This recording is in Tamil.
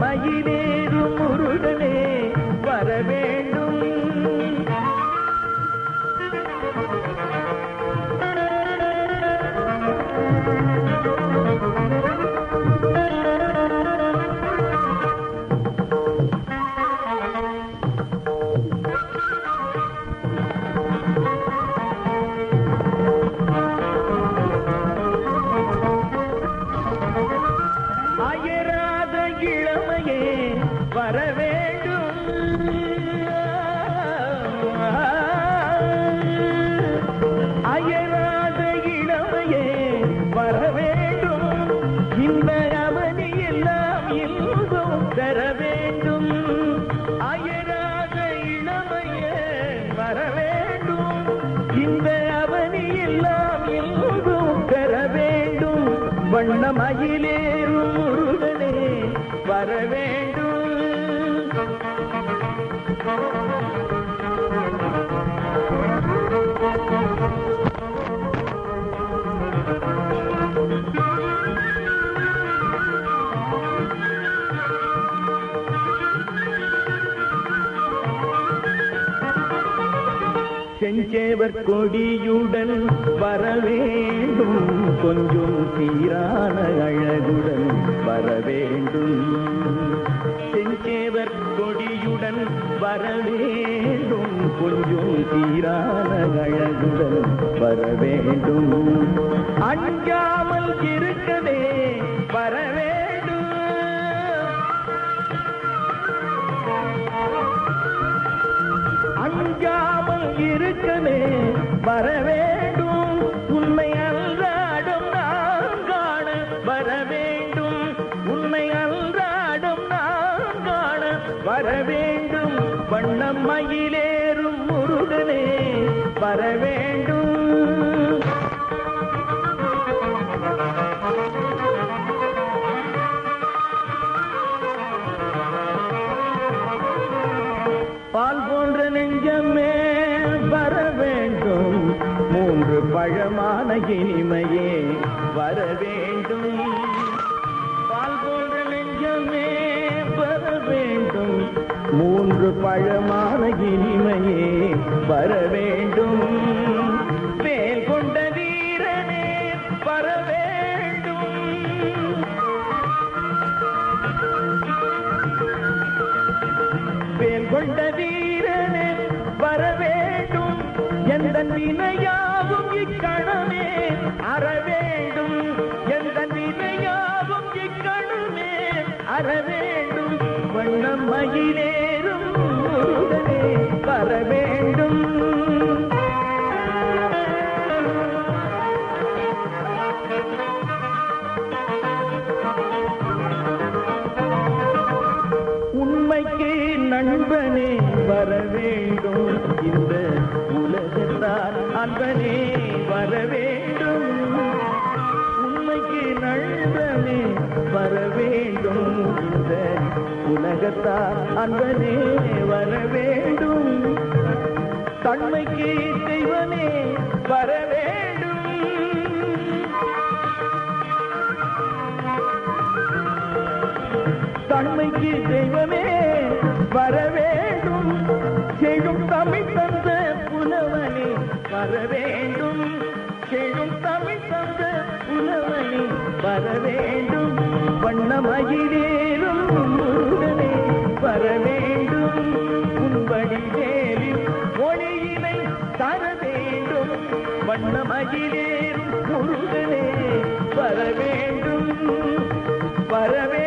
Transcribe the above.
வண்ணமயிலேறும் முருகனே வர வேண்டும். வர வேண்டும். அயராத இளமையே வர வேண்டும். இந்த அவனி எல்லாம் இன்பம் பெற வேண்டும். அயராத இளமையே வர வேண்டும். இந்த அவனி எல்லாம் இன்பம் பெற வேண்டும். வண்ணமயிலேறும் முருகனே வர வேண்டும். செஞ்சேவர் கொடியுடன் வர வேண்டும். கொஞ்சம் சீரான அழகுடன் வர வேண்டும். செஞ்சேவர் கொடியுடன் வர வேண்டும். கொஞ்சம் சீரான அழகுடன் வர வேண்டும். அஞ்சாமல் இருக்கவே வர வேண்டும். அஞ்சாமல் இருக்கவே வர வேண்டும். உண்மை அன்றாடம் நான் காண வர வேண்டும். உண்மை அன்றாடம் நான் காண வர வேண்டும். வண்ணமயிலேறும் முருகனே வர வேண்டும். பால் போன்ற நெஞ்சமே வர வேண்டும். மூன்று பழமான இனிமையே வர வேண்டும். பால் போன்ற நெஞ்சமே வர வேண்டும். மூன்று பழமான இனிமையே வர வேண்டும். வேல் கொண்ட வீரனே வர வேண்டும். வேல் கொண்ட வீரனே வர வேண்டும். எந்த வினையாவும் இக்கணமே அற வேண்டும். எந்த வினையாவும் இக்கணமே அற வேண்டும். வண்ணமயிலேறும் முருகனே வர வேண்டும். உண்மைக்கு நண்பனே வர வேண்டும். இந்த உலகத்தார் அன்பனே வர வேண்டும். உண்மைக்கு நண்பனே வர வேண்டும். இந்த உலகத்தார் அன்பனே வர வேண்டும். தன்மைக்கு தெய்வனே வர வேண்டும். தன்மைக்கு தெய்வமே வர வேண்டும். செழும் தமிழ் தந்த புலவனே வர வேண்டும். செழும் தமிழ் தந்த புலவனே வர வேண்டும். வண்ணமயிலேறும் முருகனே வர வேண்டும். உன்படி வேலில் ஒளியினை தர வேண்டும். வண்ணமயிலேறும் முருகனே வர வேண்டும். வர வேண்டும்.